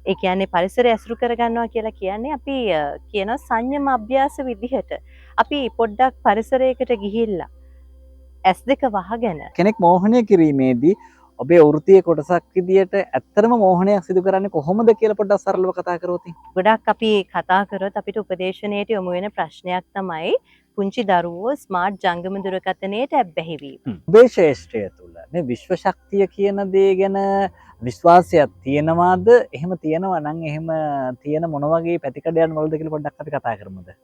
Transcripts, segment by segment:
ඒ කියන්නේ පරිසරය ඇසුරු කරගන්නවා කියලා කියන්නේ අපි කියන සංයම අභ්‍යාස විදිහට අපි පොඩ්ඩක් පරිසරයකට ගිහිල්ලා ඇස් දෙක වහගෙන කෙනෙක් මෝහනය කිරීමේදී ඔබේ වෘත්තීය කොටසක් විදියට ඇත්තටම මෝහනයක් සිදු කරන්නේ කොහොමද කියලා පොඩ්ඩක් සරලව කතා කරොත්. ගොඩක් අපි කතා කරොත් අපිට උපදේශනයට යොමු වෙන ප්‍රශ්නයක් තමයි පුංචි දරුවෝ ස්මාර්ට් ජංගම දුරකථනයට ඇබ්බැහි වීම. ඔබේ ශ්‍රේෂ්ඨය තුළ මේ විශ්ව ශක්තිය කියන දේ ගැන විශ්වාසයක් තියෙනවාද? එහෙම තියෙනවා නම් එහෙම තියෙන මොන වගේ පැතිකඩයන් වලද කියලා පොඩ්ඩක් අපි කතා කරමුද?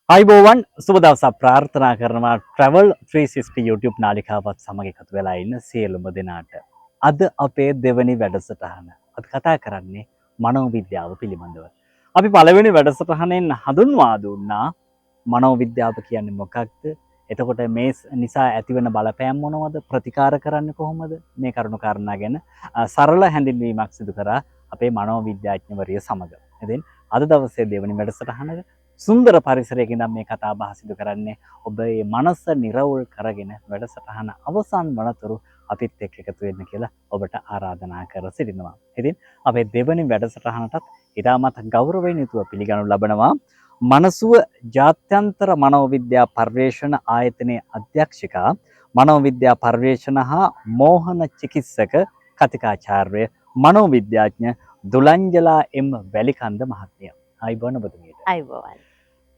අයිබෝවන් සුබ දවසක් ප්‍රාර්ථනා කරනවා Travel 360 YouTube නාලිකාවත් සමග එකතු වෙලා ඉන්න සියලුම දෙනාට. අද අපේ දෙවැනි වැඩසටහන. අද කතා කරන්නේ මනෝවිද්‍යාව පිළිබඳව. අපි පළවෙනි වැඩසටහනෙන් හඳුන්වා දුන්නා මනෝවිද්‍යාව කියන්නේ මොකක්ද? එතකොට මේ නිසා ඇතිවන බලපෑම් මොනවද? ප්‍රතිකාර කරන්නේ කොහොමද? මේ කරුණු කාරණා ගැන සරල හැඳින්වීමක් සිදු කරා අපේ මනෝවිද්‍යාඥවරිය සමග. ඉතින් අද දවසේ දෙවැනි වැඩසටහනක සුන්දර පරිසරයක ඉඳන් මේ කතා බහ සිදු කරන්නේ ඔබේ මනස නිරවුල් කරගෙන වැඩසටහන අවසන් වනතුරු අපිත් එක්ක එකතු වෙන්න කියලා ඔබට ආරාධනා කර සිටිනවා. ඉතින් අපේ දෙවැනි වැඩසටහනටත් ඉතාමත් ගෞරවයෙන් යුතුව පිළිගනු ලබනවා මනසුව ජාත්‍යන්තර මනෝවිද්‍යා පර්යේෂණ ආයතනයේ අධ්‍යක්ෂිකා මනෝවිද්‍යා පර්යේෂණ හා මෝහන චිකිත්සක කතිකාචාර්ය මනෝවිද්‍යාඥ දුලංජලා එම් වැලිකන්ද මහත්මිය. ආයිබෝන් ඔබතුමියට. අයිබෝවන්.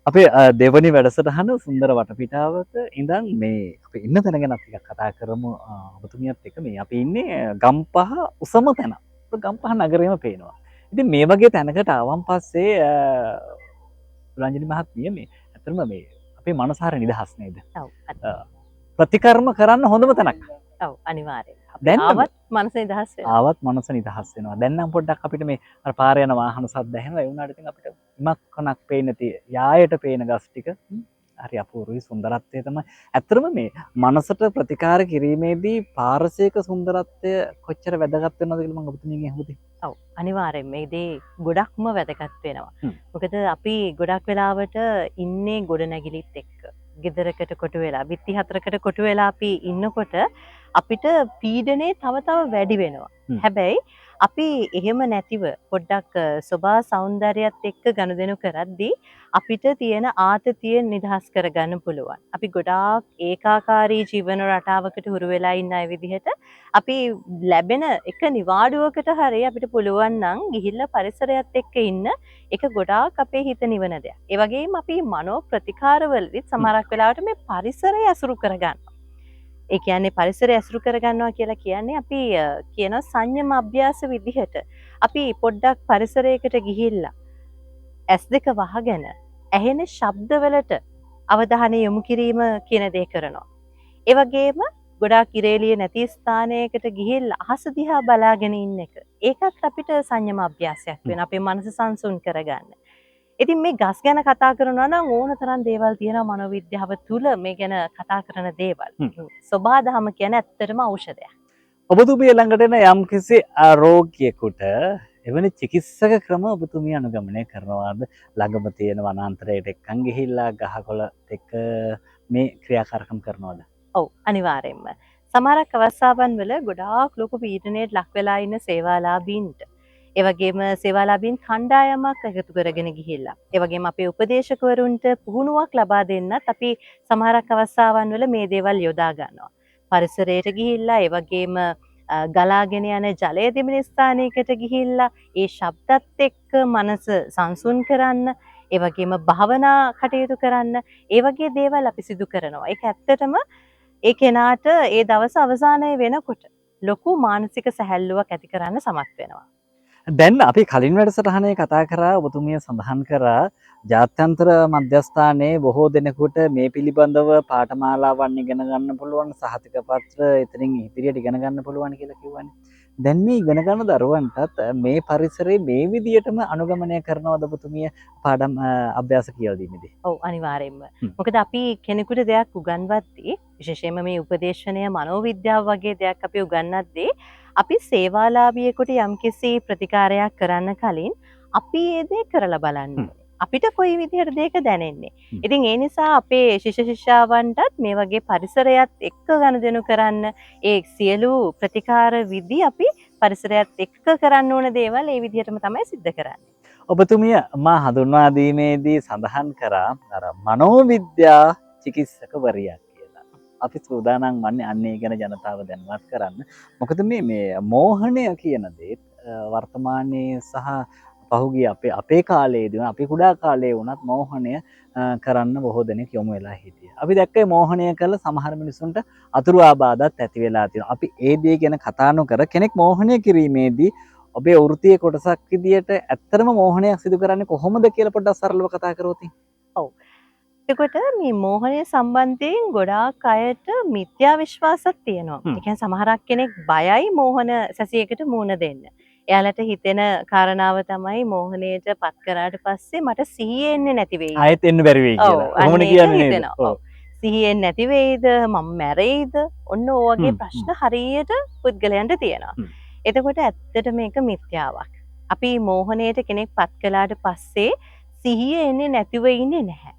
අපේ දෙවනි වැඩසටහන සුන්දර වටපිටාවක ඉඳන් මේ අපි ඉන්න තැන ගැන ටිකක් කතා කරමු ඔබතුමියත් එක්ක. මේ අපි ඉන්නේ ගම්පහ උසම තැන. ගම්පහ නගරෙම පේනවා. ඉතින් මේ වගේ තැනකට ආවන් පස්සේ රංජනි මහත්මිය මේ ඇත්තටම මේ අපේ මනස හරිය නිදහස් නේද? ඔව්. ප්‍රතිකර්ම කරන්න හොඳම තැනක්. ඔව් අනිවාර්යෙන්. දැන් ආවත් මනස නිදහස් වෙනවා. ආවත් මනස නිදහස් වෙනවා. දැන් නම් පොඩ්ඩක් අපිට මේ අර පාරේ යන වාහන සද්ද ඇහෙනවා. ඒ වුණාට ඉතින් අපිට ඉමක් කනක් පේන්නේ නැති යායට පේන ගස් ටික හරි අපූර්වයි සුන්දරත්වය තමයි. ඇත්තටම මේ මනසට ප්‍රතිකාර කිරීමේදී පාරසීක සුන්දරත්වය කොච්චර වැදගත් වෙනවද කියලා මම ඔබතුමියගෙන් අහුවද? ඔව් අනිවාර්යෙන් මේ දේ ගොඩක්ම වැදගත් වෙනවා. මොකද අපි ගොඩක් වෙලාවට ඉන්නේ ගොඩනැගිලිත් එක්ක. ගෙදරකට කොටු වෙලා බිත්ති හතරකට කොටු වෙලා අපි ඉන්නකොට අපිට පීඩනේ තව වැඩි වෙනවා. හැබැයි අපි එහෙම නැතිව පොඩ්ඩක් සෝභා සෞන්දර්යයත් එක්ක ගනුදෙනු කරද්දී අපිට තියෙන ආතතිය නිදහස් කරගන්න පුළුවන්. අපි ගොඩාක් ඒකාකාරී ජීවන රටාවකට හුරු වෙලා ඉන්න අය විදිහට අපි ලැබෙන එක නිවාඩුවකට හරිය අපිට පුළුවන් නම් ගිහිල්ලා පරිසරයත් එක්ක ඉන්න එක ගොඩාක් අපේ හිත නිවන දෙයක්. ඒ වගේම අපි මනෝ ප්‍රතිකාරවලදීත් සමහරක් වෙලාවට මේ පරිසරය ඇසුරු කරගන්න. ඒ කියන්නේ පරිසරය ඇසුරු කරගන්නවා කියලා කියන්නේ අපි කියන සංයම අභ්‍යාස විදිහට අපි පොඩ්ඩක් පරිසරයකට ගිහිල්ලා ඇස් දෙක වහගෙන ඇහෙන ශබ්දවලට අවධානය යොමු කිරීම කියන දේ කරනවා. ඒ වගේම ගොඩාක් ඉරේලිය නැති ස්ථානයකට ගිහිල්ලා අහස දිහා බලාගෙන ඉන්න එක. ඒකත් අපිට සංයම අභ්‍යාසයක් වෙන අපේ මනස සංසුන් කරගන්න. ඉතින් මේ ගස් ගැන කතා කරනවා නම් ඕන තරම් දේවල් තියෙනවා මනෝවිද්‍යාව තුල මේ ගැන කතා කරන දේවල්. සෝභා දහම කියන්නේ ඇත්තටම ఔෂධයක්. ඔබතුමිය ළඟට එන යම්කිසි රෝගියෙකුට එවැනි චිකිත්සක ක්‍රම ඔබතුමිය අනුගමනය කරනවාද? ළඟම තියෙන වනාන්තරයට එක්කන් ගිහිල්ලා ගහකොළ එක්ක මේ ක්‍රියාකාරකම් කරනවද? ඔව් අනිවාර්යෙන්ම. සමහරක් අවස්ථාවන් වල ගොඩාක් ලොකු පීඩනයට ලක් වෙලා ඉන්න සේවාලාභීන්ට ඒ වගේම සේවාලාභීන් කණ්ඩායමක් එකතු කරගෙන ගිහිල්ලා ඒ වගේම අපේ උපදේශකවරුන්ට පුහුණුවක් ලබා දෙන්නත් අපි සමහරක් අවස්ථාවන් වල මේ දේවල් යොදා ගන්නවා. පරිසරයට ගිහිල්ලා ඒ වගේම ගලාගෙන යන ජලය තිබෙන ස්ථානයකට ගිහිල්ලා ඒ ශබ්දත් එක්ක මනස සංසුන් කරන්න ඒ වගේම භාවනා කටයුතු කරන්න ඒ වගේ දේවල් අපි සිදු කරනවා. ඒක ඇත්තටම ඒ කෙනාට ඒ දවස අවසානයේ වෙනකොට ලොකු මානසික සැහැල්ලුවක් ඇති කරන්න සමත් වෙනවා. දැන් අපි කලින් වැඩසටහනේ කතා කරා ඔබතුමිය සඳහන් කරා ජාත්‍යන්තර මධ්‍යස්ථානයේ බොහෝ දෙනෙකුට මේ පිළිබඳව පාඨමාලාවන් ඉගෙන ගන්න පුළුවන් සහතික පත්‍ර එතනින් ඉදිරියට ඉගෙන ගන්න පුළුවන් කියලා කිව්වනේ. දැන් මේ ඉගෙන ගන්න දරුවන්ටත් මේ පරිසරයේ මේ විදියටම අනුගමනය කරනවද ඔබතුමිය පාඩම් අභ්‍යාස කියලා දෙන්නේදී? ඔව් අනිවාර්යෙන්ම. මොකද අපි කෙනෙකුට දෙයක් උගන්වද්දී විශේෂයෙන්ම මේ උපදේශනය මනෝවිද්‍යාව වගේ දෙයක් අපි උගන්වද්දී අපි සේවාලාභියෙකුට යම්කිසි ප්‍රතිකාරයක් කරන්න කලින් අපි ඒ දේ කරලා බලන්න ඕනේ. අපිට කොයි විදිහටද ඒක දැනෙන්නේ. ඉතින් ඒ නිසා අපේ ශිෂ්‍ය ශිෂ්‍යාවන්ටත් මේ වගේ පරිසරයත් එක්ක ගනුදෙනු කරන්න ඒ සියලු ප්‍රතිකාර විදි අපි පරිසරයත් එක්ක කරන්න ඕන දේවල් ඒ විදිහටම තමයි සිද්ධ කරන්නේ. ඔබතුමිය මා හඳුන්වා දීමේදී සඳහන් කරා අර මනෝවිද්‍යා චිකිත්සකවරියක් කියලා. අපි සූදානම් වන්නේ අන්න ඒ ගැන ජනතාව දැනුවත් කරන්න. මොකද මේ මෝහණය කියන දේ වර්තමානයේ සහ පහුගිය අපේ කාලයේදී අපි කුඩා කාලයේ වුණත් මෝහණය කරන්න බොහෝ දෙනෙක් යොමු වෙලා හිටියා. අපි දැක්කේ මෝහණය කළ සමහර මිනිසුන්ට අතුරු ආබාධත් ඇති වෙලා තියෙනවා. අපි ඒ දේ ගැන කතා නොකර කෙනෙක් මෝහණය කිරීමේදී ඔබේ වෘත්තීය කොටසක් විදියට ඇත්තටම මෝහණයක් සිදු කරන්නේ කොහොමද කියලා පොඩ්ඩක් සරලව කතා කරොත්. ඔව්. එතකොට මේ මෝහණය සම්බන්ධයෙන් ගොඩාක් අයට මිත්‍යා විශ්වාසයක් තියෙනවා. ඒ කියන්නේ සමහරක් කෙනෙක් බයයි මෝහන සැසියකට මුහුණ දෙන්න. එයාලට හිතෙන කාරණාව තමයි මෝහණයට පත් කරාට පස්සේ මට සිහිය එන්නේ නැති වෙයි. ආයෙත් එන්න බැරි වෙයි කියලා. කොහොමද කියන්නේ නේද? ඔව්. සිහිය එන්නේ නැති වෙයිද? මම මැරෙයිද? ඔන්න ඔය වගේ ප්‍රශ්න හරියට පුද්ගලයන්ට තියෙනවා. එතකොට ඇත්තට මේක මිත්‍යාවක්. අපි මෝහණයට කෙනෙක් පත් කළාට පස්සේ සිහිය එන්නේ නැතිව ඉන්නේ නැහැ.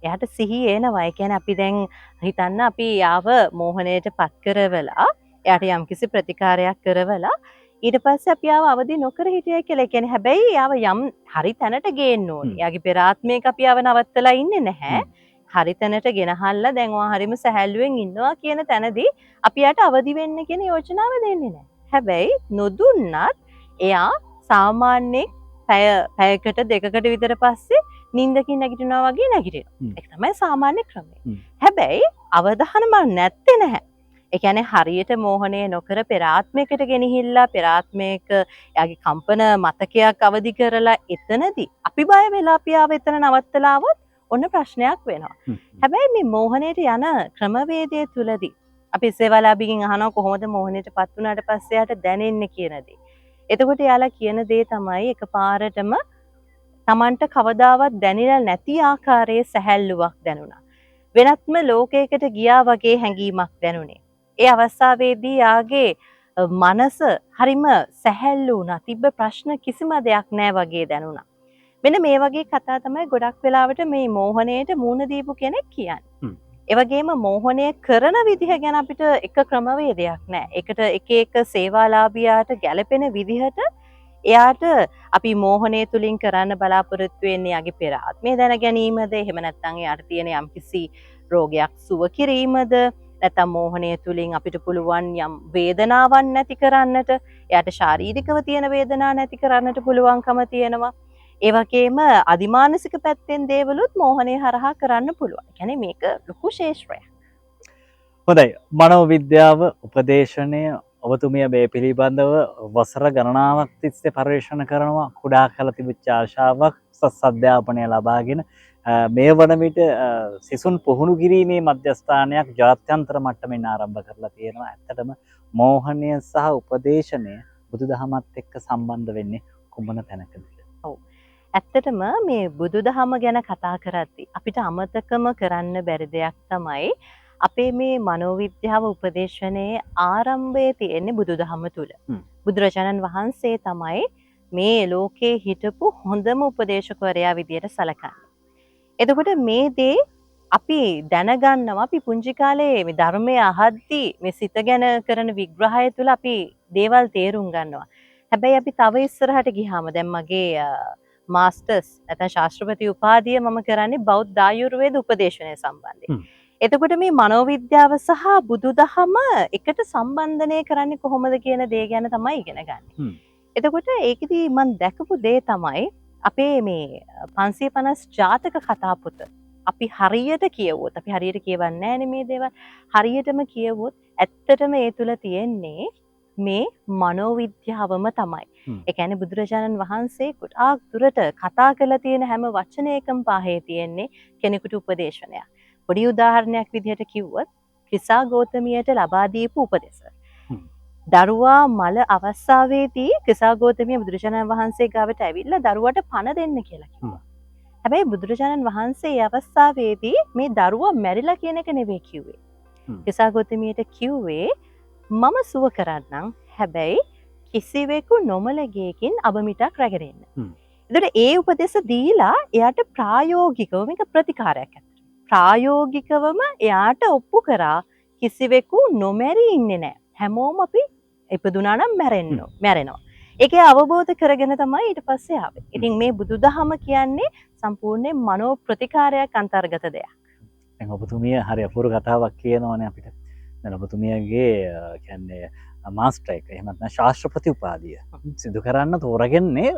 එයාට සිහිය එනවා. ඒ කියන්නේ අපි දැන් හිතන්න අපි යාව මෝහණයට පත් කරවලා එයාට යම්කිසි ප්‍රතිකාරයක් කරවලා ඊට පස්සේ අපි යාව අවදි නොකර හිටියයි කියලා. ඒ කියන්නේ හැබැයි යාව යම් හරි තැනට ගේන්න ඕනේ. එයාගේ පෙර ආත්මයක අපි යාව නවත්තලා ඉන්නේ නැහැ. හරි තැනට ගෙනහල්ලා දැන් ඔයා හරිම සැහැල්ලුවෙන් ඉන්නවා කියන තැනදී අපි යාට අවදි වෙන්න කියන යෝජනාව දෙන්නේ නැහැ. හැබැයි නොදුන්නත් එයා සාමාන්‍යයෙන් පැයකට දෙකකට විතර පස්සේ නිින්දකින් නැගිටිනවා වගේ නැගිටිනවා. ඒක තමයි සාමාන්‍ය ක්‍රමය. හැබැයි අවධානම නැත්තේ නැහැ. ඒ කියන්නේ හරියට මෝහණය නොකර පෙර ආත්මයකට ගෙනහිල්ලා පෙර ආත්මයක එයාගේ කම්පන මතකයක් අවදි කරලා එතනදී අපි බය වෙලා අපි ආව එතන නවත්තලා આવොත් ඔන්න ප්‍රශ්නයක් වෙනවා. හැබැයි මේ මෝහණයට යන ක්‍රමවේදය තුලදී අපි සේවාලාභිකින් අහනවා කොහොමද මෝහණයට පත් වුණාට පස්සේ යාට දැනෙන්නේ කියන දේ. එතකොට යාලා කියන දේ තමයි එකපාරටම Tamanට කවදාවත් දැනෙලා නැති ආකාරයේ සැහැල්ලුවක් දැනුණා. වෙනත්ම ලෝකයකට ගියා වගේ හැඟීමක් දැනුනේ. ඒ අවස්ථාවේදී යාගේ මනස හරිම සැහැල්ලු වුණා. තිබ්බ ප්‍රශ්න කිසිම දෙයක් නැහැ වගේ දැනුණා. මෙන්න මේ වගේ කතා තමයි ගොඩක් වෙලාවට මේ මෝහණයට මූණ දීපු කෙනෙක් කියන්නේ. ඒ වගේම මෝහණය කරන විදිහ ගැන අපිට එක ක්‍රමවේදයක් නැහැ. ඒකට එක එක සේවාලාභියාට ගැළපෙන විදිහට එයාට අපි මෝහණය තුලින් කරන්න බලාපොරොත්තු වෙන්නේ යාගේ පෙර ආත්මය දැන ගැනීමද, එහෙම නැත්නම් එයාට තියෙන යම්කිසි රෝගයක් සුව කිරීමද, නැත්නම් මෝහණය තුලින් අපිට පුළුවන් යම් වේදනාවක් නැති කරන්නට, එයාට ශාරීරිකව තියෙන වේදනා නැති කරන්නට පුළුවන්කම තියෙනවා. ඒ වගේම අදිමානසික පැත්තෙන් දේවලුත් මෝහණය හරහා කරන්න පුළුවන්. ඒ කියන්නේ මේක ලොකු ශේෂ්ත්‍රයක්. හොඳයි. මනෝවිද්‍යාව උපදේශනය ඔබතුමිය මේ පිළිබඳව වසර ගණනාවක් තිස්සේ පරිශන කරනවා. කුඩා කල තිබිච්ච ආශාවක් සත්‍යාපනය ලබාගෙන මේ වන විට සිසුන් පුහුණු කිරීමේ මධ්‍යස්ථානයක් ජාත්‍යන්තර මට්ටමින් ආරම්භ කරලා තියෙනවා. ඇත්තටම මෝහණය සහ උපදේශනය බුදුදහමත් එක්ක සම්බන්ධ වෙන්නේ කුමන තැනකද? ඔව්. ඇත්තටම මේ බුදුදහම ගැන කතා කරද්දී අපිට අමතකම කරන්න බැරි දෙයක් තමයි අපේ මේ මනෝවිද්‍යාව උපදේශනයේ ආරම්භයේ තියෙන්නේ බුදුදහම තුල. බුදුරජාණන් වහන්සේ තමයි මේ ලෝකේ හිටපු හොඳම උපදේශකවරයා විදියට සැලකන්නේ. එතකොට මේ දේ අපි දැනගන්නවා. අපි පුංචි කාලේ මේ ධර්මය අහද්දී මේ සිත ගැන කරන විග්‍රහය තුල අපි දේවල් තේරුම් ගන්නවා. හැබැයි අපි තව ඉස්සරහට ගියාම දැන් මගේ මාස්ටර්ස් නැත්නම් ශාස්ත්‍රපති උපාධිය මම කරන්නේ බෞද්ධ ආයුර්වේද උපදේශනය සම්බන්ධයෙන්. එතකොට මේ මනෝවිද්‍යාව සහ බුදුදහම එකට සම්බන්ධනය කරන්නේ කොහොමද කියන දේ ගැන තමයි ඉගෙන ගන්න. එතකොට ඒකෙදි මම දැකපු දේ තමයි අපේ මේ 550 ජාතක කතා පොත අපි හරියට කියවුවොත්, අපි හරියට කියවන්නේ නැහැනේ මේ දේවල්. හරියටම කියවුවොත් ඇත්තටම ඒ තුල තියෙන්නේ මේ මනෝවිද්‍යාවම තමයි. ඒ කියන්නේ බුදුරජාණන් වහන්සේ ගොඩාක් දුරට කතා කරලා තියෙන හැම වචනයකම පාහේ තියෙන්නේ කෙනෙකුට උපදේශනයක්. පොඩි උදාහරණයක් විදිහට කිව්වොත් ක්‍රිසා ගෞතමියට ලබා දීපු උපදෙස්. දරුවා මල අවස්ථාවේදී ක්‍රිසාගෝතමිය බුදුරජාණන් වහන්සේ ගාවට ඇවිල්ලා දරුවට පණ දෙන්න කියලා කිව්වා. හැබැයි බුදුරජාණන් වහන්සේ ඒ අවස්ථාවේදී මේ දරුවා මැරිලා කියන එක නෙවෙයි කිව්වේ. ක්‍රිසාගෝතමියට කිව්වේ මම සුව කරන්නම්. හැබැයි කිසිවෙකු නොමල ගේකින් අබමිටක් රැගෙන එන්න. එතකොට ඒ උපදෙස් දීලා එයාට ප්‍රායෝගිකව මේක ප්‍රතිකාරයක් ඇත්තට. ප්‍රායෝගිකවම එයාට ඔප්පු කරා කිසිවෙකු නොමැරී ඉන්නේ නැහැ. හැමෝම අපි ඉපදුනා නම් මැරෙනවා. ඒකේ අවබෝධ කරගෙන තමයි ඊට පස්සේ ආවේ. ඉතින් මේ බුදුදහම කියන්නේ සම්පූර්ණයෙන් මනෝ ප්‍රතිකාරයක් අන්තර්ගත දෙයක්. දැන් ඔබතුමිය හරි අපූර්ව කතාවක් කියනවනේ අපිට. දැන් ඔබතුමියගේ කියන්නේ මාස්ටර් එක එහෙම නැත්නම් ශාස්ත්‍රපති උපාධිය සිදු කරන්න තෝරගන්නේ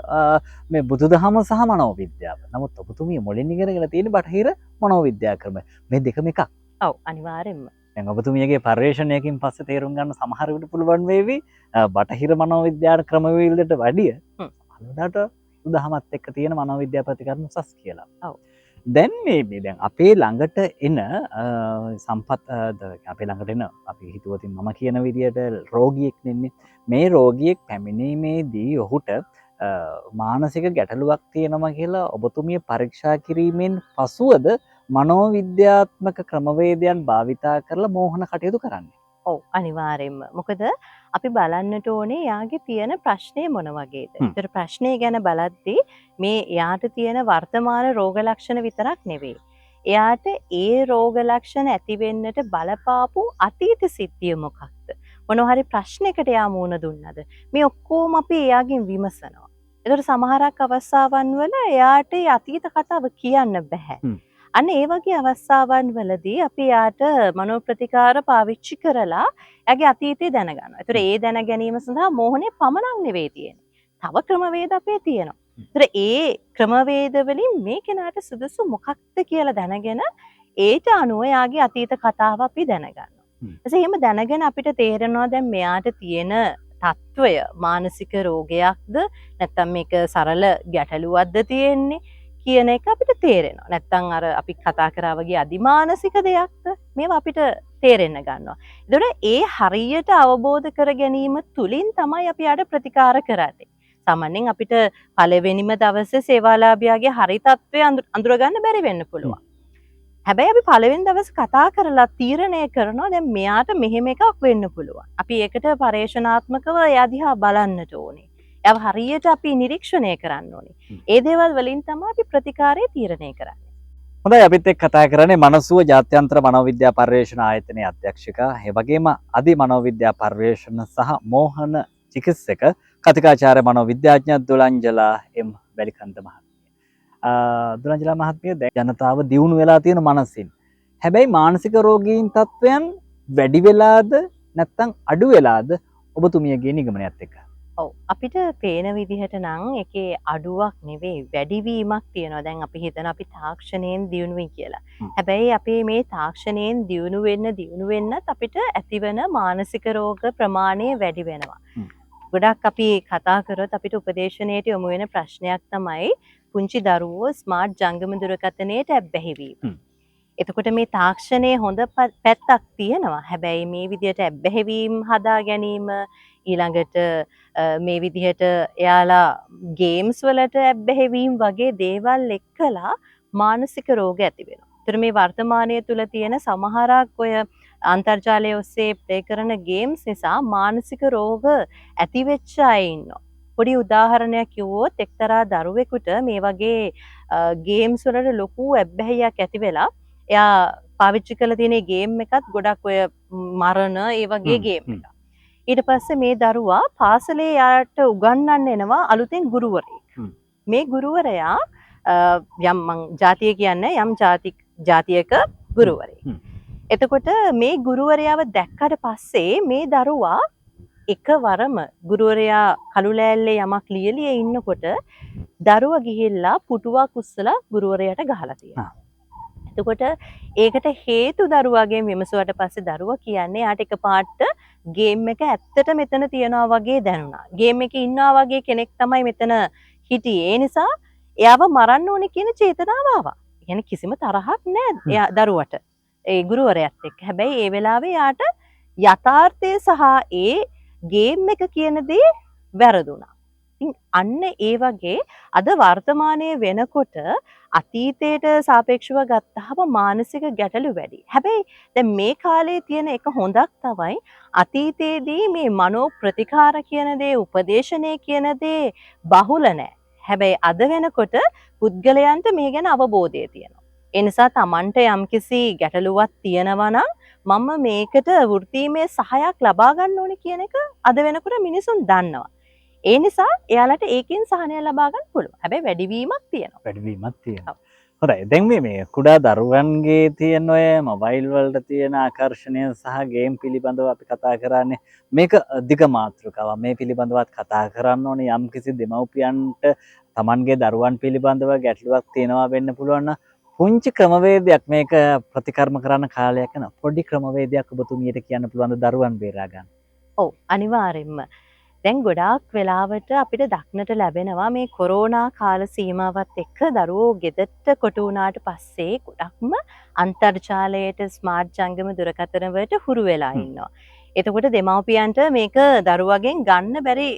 මේ බුදුදහම සහ මනෝවිද්‍යාව. නමුත් ඔබතුමිය මුලින් ඉගෙනගෙන තියෙන බටහිර මනෝවිද්‍යා ක්‍රම මේ දෙකම එකක්. ඔව් අනිවාර්යෙන්ම. දැන් ඔබතුමියගේ පර්යේෂණයකින් පස්සේ තේරුම් ගන්න සමහර විට පුළුවන් වේවි බටහිර මනෝවිද්‍යා ක්‍රමවේදයට වැඩිය සමහරවිට බුදුදහමත් එක්ක තියෙන මනෝවිද්‍යා ප්‍රතිකර්ම උසස් කියලා. ඔව්. දැන් මේ දැන් අපේ ළඟට එන සම්පත් අපේ ළඟට එන අපි හිතුවතින් මම කියන විදියට රෝගියෙක් නෙන්නේ මේ රෝගියෙක් පැමිණීමේදී ඔහුට මානසික ගැටලුවක් තියෙනවා කියලා ඔබතුමිය පරීක්ෂා කිරීමෙන් පසුවද මනෝවිද්‍යාත්මක ක්‍රමවේදයන් භාවිතා කරලා මෝහන කටයුතු කරන්නේ. ඔව් අනිවාර්යෙන්ම. මොකද අපි බලන්නට ඕනේ යාගේ තියෙන ප්‍රශ්නේ මොන වගේද. ඒතර ප්‍රශ්නේ ගැන බලද්දී මේ යාට තියෙන වර්තමාන රෝග ලක්ෂණ විතරක් නෙවෙයි. එයාට ඒ රෝග ලක්ෂණ ඇති වෙන්නට බලපාපු අතීත සිද්ධිය මොකක්ද? මොන හරි ප්‍රශ්නයකට යා මුහුණ දුන්නද? මේ ඔක්කොම අපි එයාගෙන් විමසනවා. ඒතර සමහරක් අවස්ථාවන් වල එයාට ඒ අතීත කතාව කියන්න බෑ. අන්න ඒ වගේ අවස්ථාවන් වලදී අපි යාට මනෝ ප්‍රතිකාර පාවිච්චි කරලා එයාගේ අතීතය දැනගන්නවා. ඒතර ඒ දැන ගැනීම සඳහා මෝහනේ පමණක් නෙවෙයි තියෙන්නේ. තව ක්‍රමවේද අපේ තියෙනවා. ඒතර ඒ ක්‍රමවේද වලින් මේ කෙනාට සුදුසු මොකක්ද කියලා දැනගෙන ඒට අනුව එයාගේ අතීත කතාව අපි දැනගන්නවා. එතකොට එහෙම දැනගෙන අපිට තේරෙනවා දැන් මෙයාට තියෙන තත්වය මානසික රෝගයක්ද නැත්නම් මේක සරල ගැටලුවක්ද තියෙන්නේ කියන එක අපිට තේරෙනවා. නැත්තම් අර අපි කතා කරා වගේ අදිමානසික දෙයක්ද මේවා අපිට තේරෙන්න ගන්නවා. ඒතකොට ඒ හරියට අවබෝධ කර ගැනීම තුලින් තමයි අපි යාට ප්‍රතිකාර කරන්නේ. සාමාන්‍යයෙන් අපිට පළවෙනිම දවසේ සේවාලාභියාගේ හරි තත්ත්වය අඳුරගන්න බැරි වෙන්න පුළුවන්. හැබැයි අපි පළවෙනි දවසේ කතා කරලා තීරණය කරනවා දැන් මෙයාට මෙහෙම එකක් වෙන්න පුළුවන්. අපි ඒකට පරේක්ෂණාත්මකව එයා දිහා බලන්නට ඕනේ. ඒව හරියට අපි නිරීක්ෂණය කරන්න ඕනේ. ඒ දේවල් වලින් තමයි අපි ප්‍රතිකාරය තීරණය කරන්නේ. හොඳයි අපිත් එක්ක කතා කරන්නේ මනසුව ජාත්‍යන්තර මනෝවිද්‍යා පර්යේෂණ ආයතනයේ අධ්‍යක්ෂකා ඒ වගේම අධි මනෝවිද්‍යා පර්යේෂණ සහ මෝහන චිකිත්සක කතිකාචාර්ය මනෝවිද්‍යාඥ දුලංජලා එම් වැලිකන්ද මහත්මිය. දුලංජලා මහත්මිය දැන් ජනතාව දියුණු වෙලා තියෙන මනසින්. හැබැයි මානසික රෝගීන් තත්වයන් වැඩි වෙලාද නැත්නම් අඩු වෙලාද ඔබතුමියගේ නිගමනයත් එක්ක? ඔව් අපිට පේන විදිහට නම් ඒකේ අඩුවක් නෙවෙයි වැඩිවීමක් තියෙනවා. දැන් අපි හිතන අපි තාක්ෂණයෙන් දියුණුවයි කියලා. හැබැයි අපි මේ තාක්ෂණයෙන් දියුණු වෙන්නත් අපිට ඇතිවන මානසික රෝග ප්‍රමාණය වැඩි වෙනවා. ගොඩක් අපි කතා කරොත් අපිට උපදේශනයට යොමු වෙන ප්‍රශ්නයක් තමයි පුංචි දරුවෝ ස්මාර්ට් ජංගම දුරකථනයට ඇබ්බැහි වීම. එතකොට මේ තාක්ෂණයේ හොඳ පැත්තක් තියෙනවා. හැබැයි මේ විදිහට ඇබ්බැහි වීම හදා ගැනීම ඊළඟට මේ විදිහට එයාලා ගේම්ස් වලට ඇබ්බැහි වීම වගේ දේවල් එක්කලා මානසික රෝග ඇති වෙනවා. ඒතර මේ වර්තමානයේ තුල තියෙන සමහරක් ඔය අන්තර්ජාලය ඔස්සේ ප්ලේ කරන ගේම්ස් නිසා මානසික රෝග ඇති වෙච්ච අය ඉන්නවා. පොඩි උදාහරණයක් කිව්වොත් එක්තරා දරුවෙකුට මේ වගේ ගේම්ස් වලට ලොකු ඇබ්බැහියක් ඇති වෙලා එයා පාවිච්චි කරලා තියෙන ගේම් එකත් ගොඩක් ඔය මරණ ඒ වගේ ගේම් එකක්. ඊට පස්සේ මේ දරුවා පාසලේ යාට උගන්වන්න එනවා අලුතෙන් ගුරුවරයෙක්. මේ ගුරුවරයා යම් මං ජාතිය කියන්නේ යම් ජාතියක ගුරුවරයෙක්. එතකොට මේ ගුරුවරයාව දැක්කට පස්සේ මේ දරුවා එකවරම ගුරුවරයා කළු ලෑල්ලේ යමක් ලියලිය ඉන්නකොට දරුවා ගිහිල්ලා පුටුවක් උස්සලා ගුරුවරයාට ගහලා තියෙනවා. එතකොට ඒකට හේතු දරුවාගෙන් විමසුවට පස්සේ දරුවා කියන්නේ යාට එකපාරට ගේම් එක ඇත්තට මෙතන තියනවා වගේ දැනුණා. ගේම් එකේ ඉන්නවා වගේ කෙනෙක් තමයි මෙතන හිටියේ. ඒ නිසා එයාව මරන්න ඕනේ කියන චේතනාව ආවා. يعني කිසිම තරහක් නැහැ එයා දරුවට. ඒ ගුරුවරයාත් එක්ක. හැබැයි ඒ වෙලාවේ යාට යථාර්ථය සහ ඒ ගේම් එක කියන දේ වැරදුනා. ඉතින් අන්න ඒ වගේ අද වර්තමානයේ වෙනකොට අතීතයට සාපේක්ෂව ගත්තහම මානසික ගැටලු වැඩි. හැබැයි දැන් මේ කාලේ තියෙන එක හොඳක් තමයි අතීතයේදී මේ මනෝ ප්‍රතිකාර කියන දේ උපදේශනය කියන දේ බහුල නැහැ. හැබැයි අද වෙනකොට පුද්ගලයන්ට මේ ගැන අවබෝධය තියෙනවා. ඒ නිසා Tamanට යම්කිසි ගැටලුවක් තියෙනවා නම් මම මේකට වෘත්තීමය සහයක් ලබා ගන්න ඕනේ කියන එක අද වෙනකොට මිනිසුන් දන්නවා. ඒ නිසා එයාලට ඒකෙන් සහනය ලබා ගන්න පුළුවන්. හැබැයි වැඩිවීමක් තියෙනවා. වැඩිවීමක් තියෙනවා. හොඳයි. දැන් මේ කුඩා දරුවන්ගේ තියෙන ඔය මොබයිල් වලට තියෙන ආකර්ෂණය සහ ගේම් පිළිබඳව අපි කතා කරන්නේ. මේක දිග මාතෘකාවක්. මේ පිළිබඳවත් කතා කරන්න ඕනේ යම්කිසි දෙමව්පියන්ට Tamanගේ දරුවන් පිළිබඳව ගැටලුවක් තියෙනවා වෙන්න පුළුවන් නම් පුංචි ක්‍රමවේදයක් මේක ප්‍රතිකර්ම කරන්න කාලයක් යන පොඩි ක්‍රමවේදයක් ඔබතුමියට කියන්න පුළුවන් දරුවන් බේරා ගන්න. ඔව් අනිවාර්යෙන්ම. දැන් ගොඩාක් වෙලාවට අපිට දක්නට ලැබෙනවා මේ කොරෝනා කාල සීමාවත් එක්ක දරුවෝ ගෙදරට කොටු වුණාට පස්සේ ගොඩක්ම අන්තර්ජාලයට ස්මාර්ට් ජංගම දුරකථන වලට හුරු වෙලා ඉන්නවා. එතකොට දෙමව්පියන්ට මේක දරුවගෙන් ගන්න බැරි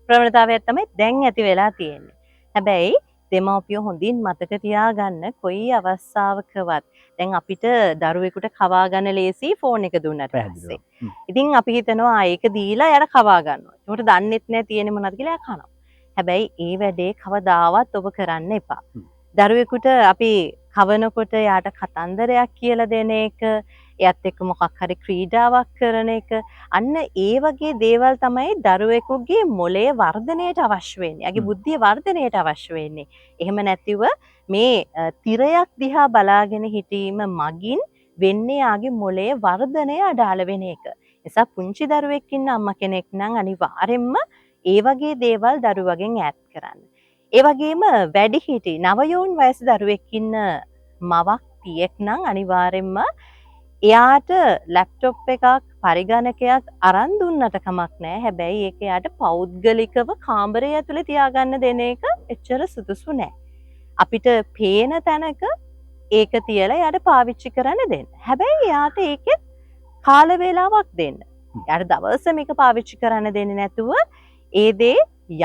ප්‍රවණතාවයක් තමයි දැන් ඇති වෙලා තියෙන්නේ. හැබැයි දෙමව්පියෝ හොඳින් මතක තියාගන්න කොයි අවස්ථාවකවත් දැන් අපිට දරුවෙකුට කවා ගන්න ලේසි ෆෝන් එක දුන්නට පස්සේ. ඉතින් අපි හිතනවා ඒක දීලා එයාට කවා ගන්නවා. ඒකට දන්නෙත් නැහැ තියෙන්නේ මොනවද කියලා එයා කනවා. හැබැයි ඒ වැඩේ කවදාවත් ඔබ කරන්න එපා. දරුවෙකුට අපි කවනකොට එයාට කතන්දරයක් කියලා දෙන එක, එයත් එක්ක මොකක් හරි ක්‍රීඩාවක් කරන එක, අන්න ඒ වගේ දේවල් තමයි දරුවෙකුගේ මොළයේ වර්ධනයට අවශ්‍ය වෙන්නේ. එයාගේ බුද්ධිය වර්ධනයට අවශ්‍ය වෙන්නේ. එහෙම නැතිව මේ තිරයක් දිහා බලාගෙන හිටීම මගින් වෙන්නේ යාගේ මොළයේ වර්ධනය අඩාල වෙන එක. නිසා පුංචි දරුවෙක් ඉන්න අම්මා කෙනෙක් නම් අනිවාර්යෙන්ම ඒ වගේ දේවල් දරුවගෙන් ඈත් කරන්න. ඒ වගේම වැඩිහිටි නවයෝන් වයස දරුවෙක් ඉන්න මවක් පියෙක් නම් අනිවාර්යෙන්ම එයාට ලැප්ටොප් එකක් පරිගණකයක් අරන් දුන්නට කමක් නැහැ. හැබැයි ඒක එයාට පෞද්ගලිකව කාමරය ඇතුලේ තියාගන්න දෙන එක එච්චර සුදුසු නැහැ. අපිට පේන තැනක ඒක තියලා එයාට පාවිච්චි කරන්න දෙන්න. හැබැයි එයාට ඒකෙත් කාල වේලාවක් දෙන්න. එයාට දවස මේක පාවිච්චි කරන්න දෙන්නේ නැතුව ඒ දේ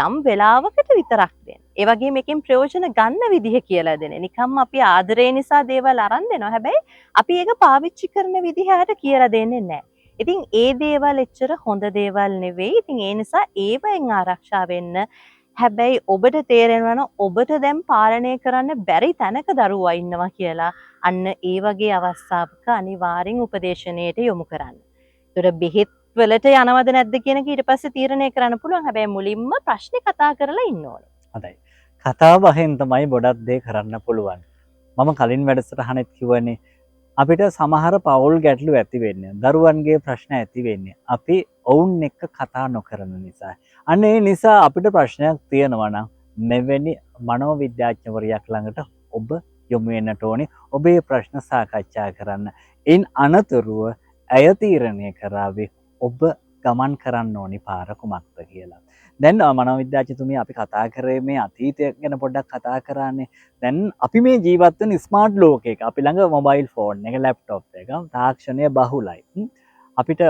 යම් වෙලාවකට විතරක් දෙන්න. ඒ වගේම එකෙන් ප්‍රයෝජන ගන්න විදිහ කියලා දෙන්න. නිකම්ම අපි ආදරේ නිසා දේවල් අරන් දෙනවා. හැබැයි අපි ඒක පාවිච්චි කරන විදිහට කියලා දෙන්නේ නැහැ. ඉතින් ඒ දේවල් එච්චර හොඳ දේවල් නෙවෙයි. ඉතින් ඒ නිසා ඒවෙන් ආරක්ෂා වෙන්න. හැබැයි ඔබට තේරෙනවා නම් ඔබට දැන් පාලනය කරන්න බැරි තැනක දරුවා ඉන්නවා කියලා අන්න ඒ වගේ අවස්ථාවක අනිවාර්යෙන් උපදේශනයට යොමු කරන්න. ඒතර බෙහෙත් වලට යනවද නැද්ද කියන එක ඊට පස්සේ තීරණය කරන්න පුළුවන්. හැබැයි මුලින්ම ප්‍රශ්නේ කතා කරලා ඉන්න ඕනේ. හොඳයි. කතා බහෙන් තමයි ගොඩක් දේ කරන්න පුළුවන්. මම කලින් වැඩසටහනෙත් කිව්වනේ අපිට සමහර පවුල් ගැටලු ඇති වෙන්නේ දරුවන්ගේ ප්‍රශ්න ඇති වෙන්නේ අපි ඔවුන් එක්ක කතා නොකරන නිසා. අන්න ඒ නිසා අපිට ප්‍රශ්නයක් තියෙනවා නම් මෙවැනි මනෝවිද්‍යාඥවරයෙක් ළඟට ඔබ යොමු වෙන්නට ඕනේ. ඔබේ ප්‍රශ්න සාකච්ඡා කරන්න. ඉන් අනතුරුව ඇය තීරණය කරાવી ඔබ ගමන් කරන්න ඕනි පාර කුමක්ද කියලා. දැන් මනෝවිද්‍යාඥතුමිය අපි කතා කරේ මේ අතීතය ගැන පොඩ්ඩක් කතා කරන්නේ. දැන් අපි මේ ජීවත් වෙන ස්මාර්ට් ලෝකයක අපි ළඟ මොබයිල් ෆෝන් එක, ලැප්ටොප් එක, තාක්ෂණය බහුලයි. අපිට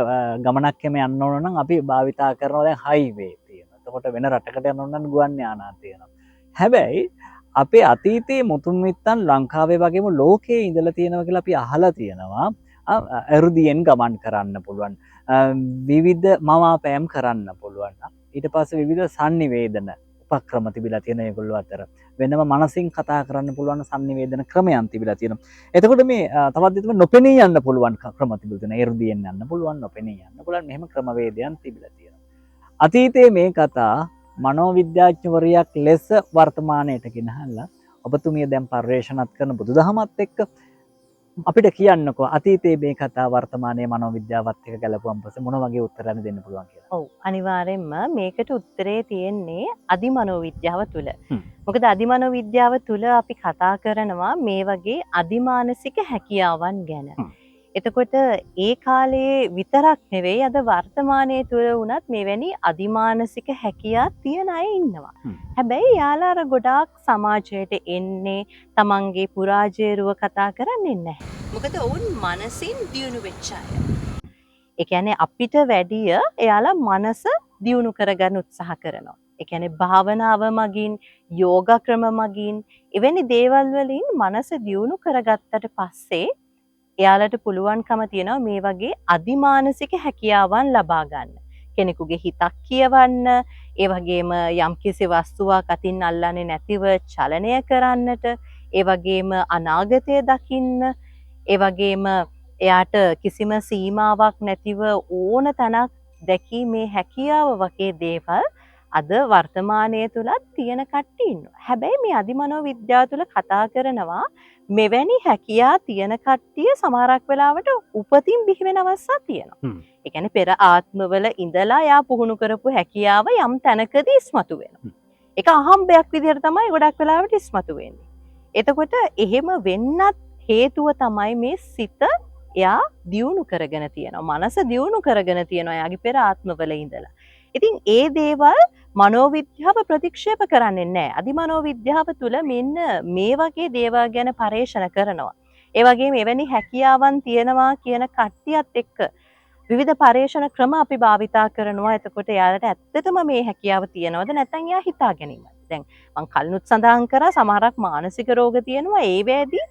ගමනක් යන්න ඕන නම් අපි භාවිතා කරනවා දැන් හයිවේ තියෙනවා. එතකොට වෙන රටකට යන්න ඕන නම් ගුවන් යානා තියෙනවා. හැබැයි අපේ අතීතයේ මුතුන් මිත්තන් ලංකාවේ වගේම ලෝකයේ ඉඳලා තියෙනවා කියලා අපි අහලා තියෙනවා. එරුදියෙන් ගමන් කරන්න පුළුවන්. විවිධ මවාපෑම් කරන්න පුළුවන්. ඊට පස්සේ විවිධ sannivedana උපක්‍රම තිබිලා තියෙන ඒගොල්ලෝ අතර. වෙනම මනසින් කතා කරන්න පුළුවන් sannivedana ක්‍රමයන් තිබිලා තියෙනවා. එතකොට මේ තවත් දෙයක් නොපෙනී යන්න පුළුවන් ක්‍රම තිබිලා තියෙනවා. එරුදියෙන් යන්න පුළුවන්, නොපෙනී යන්න පුළුවන්. මෙහෙම ක්‍රමවේදයන් තිබිලා තියෙනවා. අතීතයේ මේ කතා මනෝවිද්‍යාඥවරයෙක් ලෙස වර්තමානයට ගෙනහල්ලා ඔබතුමිය දැන් පරිශ්‍රණත් කරන බුදුදහමත් එක්ක අපිට කියන්නකෝ අතීතයේ මේ කතා වර්තමානයේ මනෝවිද්‍යාවත් එක්ක ගැලපුවම පස්සේ මොන වගේ උත්තරයක් දෙන්න පුළුවන් කියලා. ඔව් අනිවාර්යෙන්ම මේකට උත්තරේ තියෙන්නේ අධිමනෝවිද්‍යාව තුල. මොකද අධිමනෝවිද්‍යාව තුල අපි කතා කරනවා මේ වගේ අධිමානසික හැකියාවන් ගැන. එතකොට ඒ කාලේ විතරක් නෙවෙයි අද වර්තමානයේ තුල වුණත් මෙවැනි අධිමානසික හැකියා තියන අය ඉන්නවා. හැබැයි යාලා අර ගොඩාක් සමාජයට එන්නේ තමන්ගේ පුරාජේරුව කතා කරන්නේ නැහැ. මොකද ඔවුන් මනසින් දියුණු වෙච්ච අය. ඒ කියන්නේ අපිට වැඩිය එයාලා මනස දියුණු කරගන්න උත්සාහ කරනවා. ඒ කියන්නේ භාවනාව මගින්, යෝග ක්‍රම මගින් එවැනි දේවල් වලින් මනස දියුණු කරගත්තට පස්සේ එයාලට පුළුවන්කම තියෙනවා මේ වගේ අදිමානසික හැකියාවන් ලබා ගන්න. කෙනෙකුගේ හිතක් කියවන්න, ඒ වගේම යම්කිසි වස්තුවක් අතින් අල්ලන්නේ නැතිව චලනය කරන්නට, ඒ වගේම අනාගතය දකින්න, ඒ වගේම එයාට කිසිම සීමාවක් නැතිව ඕන තැනක් දැකීමේ හැකියාව වගේ දේවල් අද වර්තමානයේ තුලත් තියෙන කට්ටිය ඉන්නවා. හැබැයි මේ අධිමනෝ විද්‍යාව තුල කතා කරනවා මෙවැනි හැකියා තියෙන කට්ටිය සමහරක් වෙලාවට උපතින් බිහි වෙන අවස්ථා තියෙනවා. ඒ කියන්නේ පෙර ආත්මවල ඉඳලා යා පුහුණු කරපු හැකියාව යම් තැනකදී ඉස්මතු වෙනවා. ඒක අහම්බයක් විදිහට තමයි ගොඩක් වෙලාවට ඉස්මතු වෙන්නේ. එතකොට එහෙම වෙන්නත් හේතුව තමයි මේ සිත එයා දියුණු කරගෙන තියෙනවා. මනස දියුණු කරගෙන තියෙනවා එයාගේ පෙර ආත්මවල ඉඳලා. ඉතින් ඒ දේවල් මනෝවිද්‍යාව ප්‍රතික්ෂේප කරන්නේ නැහැ. අධිමනෝවිද්‍යාව තුළ මෙන්න මේ වගේ දේවල් ගැන පරීක්ෂණ කරනවා. ඒ වගේම එවැනි හැකියාවන් තියෙනවා කියන කට්ටියත් එක්ක විවිධ පරීක්ෂණ ක්‍රම අපි භාවිතා කරනවා. එතකොට එයාලට ඇත්තටම මේ හැකියාව තියෙනවද නැත්නම් එයා හිතා ගැනීමද? දැන් මම කලිනුත් සඳහන් කරා සමහරක් මානසික රෝග තියෙනවා. ඒ වේදී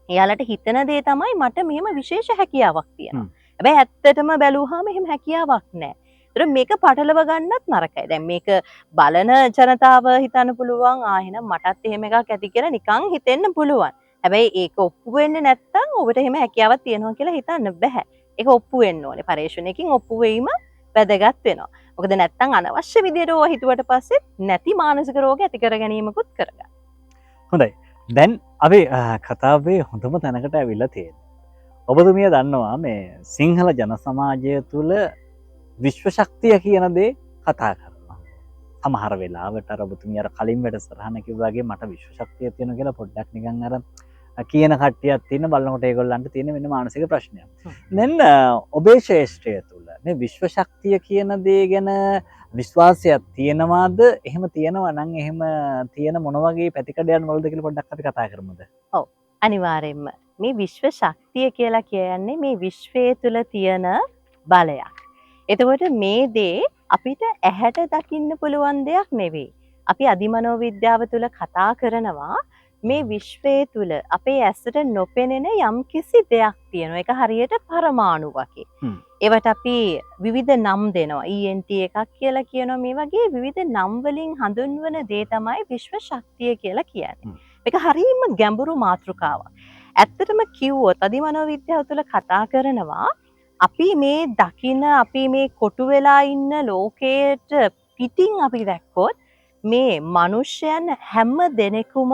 එයාලට හිතන දේ තමයි මට මෙහෙම විශේෂ හැකියාවක් තියෙනවා. හැබැයි ඇත්තටම බැලුවාම එහෙම හැකියාවක් නැහැ. ඒතර මේක පටලව ගන්නත් නරකයි. දැන් මේක බලන ජනතාව හිතන්න පුළුවන් එහෙනම් මටත් එහෙම එකක් ඇති කියලා නිකන් හිතෙන්න පුළුවන්. හැබැයි ඒක ඔප්පු වෙන්නේ නැත්නම් ඔබට එහෙම හැකියාවක් තියෙනවා කියලා හිතන්න බෑ. ඒක ඔප්පු වෙන්න ඕනේ. පරීක්ෂණයකින් ඔප්පු වීම වැදගත් වෙනවා. මොකද නැත්නම් අනවශ්‍ය විදියට ඕවා හිතුවට පස්සේ නැති මානසික රෝග ඇති කර ගැනීමකුත් කරගන්න. හොඳයි. දැන් අපි කතාවේ හොඳම තැනකට ඇවිල්ලා තියෙනවා. ඔබතුමිය දන්නවා මේ සිංහල ජන සමාජය තුළ විශ්ව ශක්තිය කියන දේ කතා කරනවා. සමහර වෙලාවට අර ඔබතුමිය අර කලින් වැඩසටහන කිව්වාගේ මට විශ්ව ශක්තිය තියෙනවා කියලා පොඩ්ඩක් නිකන් අර කියන කට්ටියක් තියෙන බලනකොට ඒගොල්ලන්ට තියෙන වෙන මානසික ප්‍රශ්නයක්. දැන් ඔබේ ශ්‍රේෂ්ඨය තුළ මේ විශ්ව ශක්තිය කියන දේ ගැන විශ්වාසයක් තියෙනවාද? එහෙම තියෙනවා නම් එහෙම තියෙන මොන වගේ පැතිකඩයන් වලද කියලා පොඩ්ඩක් අපි කතා කරමුද? ඔව් අනිවාර්යෙන්ම මේ විශ්ව ශක්තිය කියලා කියන්නේ මේ විශ්වයේ තුල තියෙන බලයක්. එතකොට මේ දේ අපිට ඇහැට දකින්න පුළුවන් දෙයක් නෙවෙයි. අපි අධිමනෝවිද්‍යාව තුල කතා කරනවා මේ විශ්වයේ තුල අපේ ඇසට නොපෙනෙන යම්කිසි දෙයක් තියෙනවා. ඒක හරියට පරමාණු වගේ. ඒවට අපි විවිධ නම් දෙනවා. ENT එකක් කියලා කියනවා. මේ වගේ විවිධ නම් වලින් හඳුන්වන දේ තමයි විශ්ව ශක්තිය කියලා කියන්නේ. මේක හරියම ගැඹුරු මාතෘකාවක්. ඇත්තටම කිව්වොත් අධිමනෝවිද්‍යාව තුළ කතා කරනවා අපි මේ දකින අපි මේ කොටු වෙලා ඉන්න ලෝකයට පිටින් අපි දැක්කොත් මේ මිනිස්යන් හැම දෙනෙකුම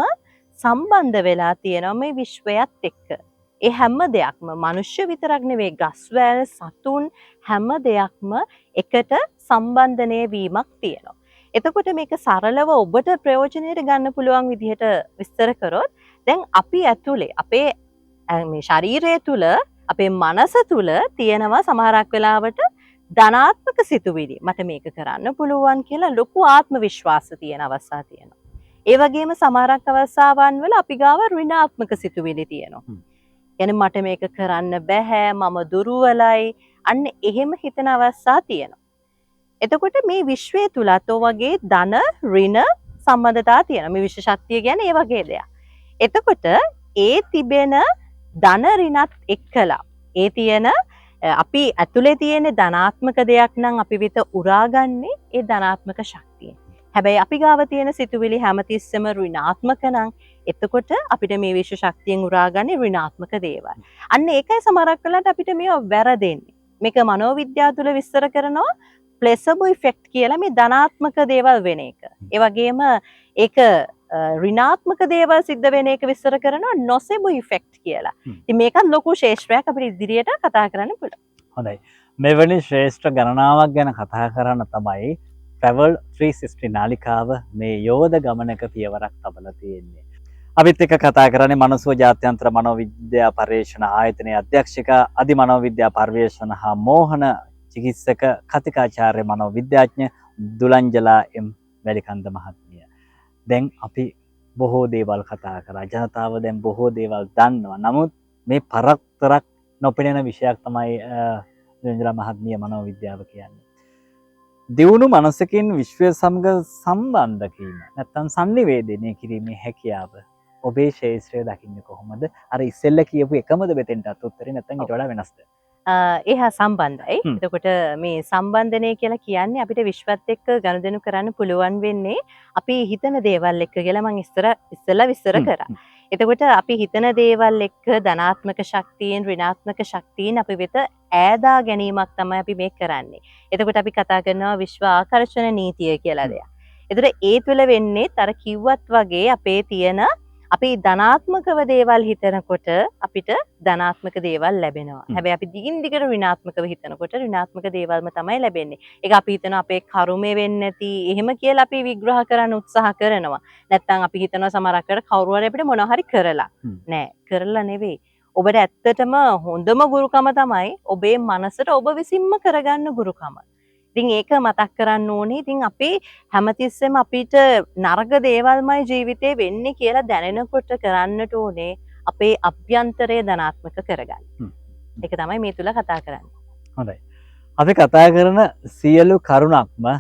සම්බන්ධ වෙලා තියෙනවා මේ විශ්වයත් එක්ක. ඒ හැම දෙයක්ම මිනිස්සු විතරක් නෙවෙයි ගස්වැල් සතුන් හැම දෙයක්ම එකට සම්බන්ධනය වීමක් තියෙනවා. එතකොට මේක සරලව ඔබට ප්‍රයෝජනෙට ගන්න පුළුවන් විදිහට විස්තර කරොත් දැන් අපි ඇතුලේ අපේ මේ ශරීරය තුල අපේ මනස තුල තියෙනවා සමහරක් වෙලාවට ධනාත්මක සිතුවිලි. මට මේක කරන්න පුළුවන් කියලා ලොකු ආත්ම විශ්වාස තියෙන අවස්ථා තියෙනවා. ඒ වගේම සමහරක් අවස්ථාවන් වල අපි ගාව ඍණාත්මක සිතුවිලි තියෙනවා. يعني මට මේක කරන්න බෑ, මම දුර්වලයි. අන්න එහෙම හිතන අවස්ථා තියෙනවා. එතකොට මේ විශ්වයේ තුලත් වගේ ධන ඍණ සම්බන්ධතා තියෙනවා. මේ විශ්ව ශක්තිය කියන්නේ ඒ වගේ දෙයක්. එතකොට ඒ තිබෙන ධන ඍණත් එක්කලා ඒ තියෙන අපි ඇතුලේ තියෙන ධනාත්මක දෙයක් නම් අපි විත උරාගන්නේ ඒ ධනාත්මක ශක්තිය. හැබැයි අපි ගාව තියෙන සිතුවිලි හැමතිස්සෙම ඍණාත්මක නම් එතකොට අපිට මේ විශ්ව ශක්තියෙන් උරාගන්නේ ඍණාත්මක දේවල්. අන්න ඒකයි සමහරක් වෙලාවට අපිට මේව වැරදෙන්නේ. මේක මනෝවිද්‍යාව තුළ විස්තර කරනවා ප්ලෙසබෝ ඉෆෙක්ට් කියලා මේ ධනාත්මක දේවල් වෙන එක. ඒ වගේම ඒක ඍණාත්මක දේවල් සිද්ධ වෙන එක විස්තර කරනවා නොසෙබෝ ඉෆෙක්ට් කියලා. ඉතින් මේකත් ලොකු ශේෂ්ත්‍රයක් අපිට ඉදිරියට කතා කරන්න පුළුවන්. හොඳයි. මෙවැනි ශ්‍රේෂ්ඨ ගණනාවක් ගැන කතා කරන්න තමයි Travel 360 නාලිකාව මේ යෝධ ගමනක පියවරක් තබලා තියෙන්නේ. අපිත් එක්ක කතා කරන්නේ මනසෝ ජාත්‍යන්තර මනෝවිද්‍යා පර්යේෂණ ආයතනයේ අධ්‍යක්ෂක අධිමනෝවිද්‍යා පර්යේෂණ හා මෝහන චිකිත්සක කතිකාචාර්ය මනෝවිද්‍යාඥ දුලංජලා එම් වැලිකන්ද මහත්මිය. දැන් අපි බොහෝ දේවල් කතා කරා. ජනතාව දැන් බොහෝ දේවල් දන්නවා. නමුත් මේ පරක්තරක් නොපෙනෙන විෂයක් තමයි දුලංජලා මහත්මිය මනෝවිද්‍යාව කියන්නේ. දියුණු මනසකින් විශ්වය සමග සම්බන්ධ කිරීම නැත්නම් සංනිවේදනය කිරීමේ හැකියාව ඔබේ ශේෂ්ත්‍රය දකින්නේ කොහොමද? අර ඉස්සෙල්ල කියපු එකමද මෙතෙන්ටත් උත්තරේ නැත්නම් ඊට වඩා වෙනස්ද? ඒ හා සම්බන්ධයි. එතකොට මේ සම්බන්ධනය කියලා කියන්නේ අපිට විශ්වත් එක්ක ගනුදෙනු කරන්න පුළුවන් වෙන්නේ අපි හිතන දේවල් එක්ක කියලා මම ඉස්සෙල්ලා විස්තර කරා. එතකොට අපි හිතන දේවල් එක්ක ධනාත්මක ශක්තියෙන් ඍණාත්මක ශක්තියෙන් අපි වෙත ඈදා ගැනීමක් තමයි අපි මේ කරන්නේ. එතකොට අපි කතා කරනවා විශ්ව ආකර්ෂණ නීතිය කියලා දෙයක්. එතකොට ඒ තුළ වෙන්නේ අර කිව්වත් වගේ අපේ තියෙන අපි ධනාත්මකව දේවල් හිතනකොට අපිට ධනාත්මක දේවල් ලැබෙනවා. හැබැයි අපි දිගින් දිගට ඍණාත්මකව හිතනකොට ඍණාත්මක දේවල්ම තමයි ලැබෙන්නේ. ඒක අපි හිතනවා අපේ කර්මය වෙන්නේ නැති එහෙම කියලා අපි විග්‍රහ කරන්න උත්සාහ කරනවා. නැත්නම් අපි හිතනවා සමහරකට කවුරු හරි අපිට මොනවා හරි කරලා. නෑ, කරලා නෙවෙයි. ඔබට ඇත්තටම හොඳම ගුරුකම තමයි ඔබේ මනසට ඔබ විසින්ම කරගන්න ගුරුකම. ඉතින් ඒක මතක් කරන්න ඕනේ. ඉතින් අපි හැමතිස්සෙම අපිට නරක දේවල්මයි ජීවිතේ වෙන්නේ කියලා දැනෙනකොට කරන්නට ඕනේ අපේ අභ්‍යන්තරය ධනාත්මක කරගන්න. ඒක තමයි මේ තුල කතා කරන්නේ. හොඳයි. අපි කතා කරන සියලු කරුණක්ම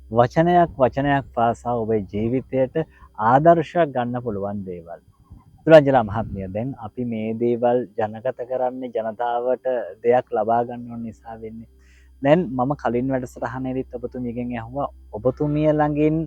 වචනයක් පාසා ඔබේ ජීවිතයට ආදර්ශයක් ගන්න පුළුවන් දේවල්. තුරංජලා මහත්මිය, දැන් අපි මේ දේවල් ජනගත කරන්නේ ජනතාවට දෙයක් ලබා ගන්න ඕන නිසා වෙන්නේ. දැන් මම කලින් වැඩසටහනේදීත් ඔබතුමියගෙන් ඇහුවා ඔබතුමිය ළඟින්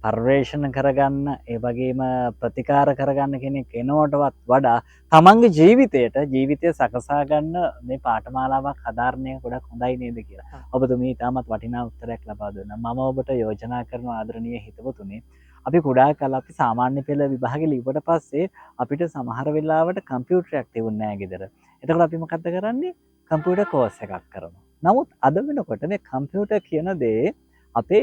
පරිවර්ෂණ කරගන්න ඒ වගේම ප්‍රතිකාර කරගන්න කෙනෙක් එනවටවත් වඩා තමන්ගේ ජීවිතය සකසා ගන්න මේ පාඨමාලාවක් හදාරණය ගොඩක් හොඳයි නේද කියලා. ඔබතුමිය ඉතාමත් වටිනා උත්තරයක් ලබා දුන්නා. මම ඔබට යෝජනා කරන ආදරණීය හිතවතුනි, අපි කුඩා කාලේ අපි සාමාන්‍ය පෙළ විභාගෙ ලිව්වට පස්සේ අපිට සමහර වෙලාවට කම්පියුටරයක් තිබුණේ නැහැ ගෙදර. එතකොට අපි මොකද්ද කරන්නේ? කම්පියුටර් කෝස් එකක් කරනවා. නමුත් අද වෙනකොට මේ කම්පියුටර් කියන දේ අපේ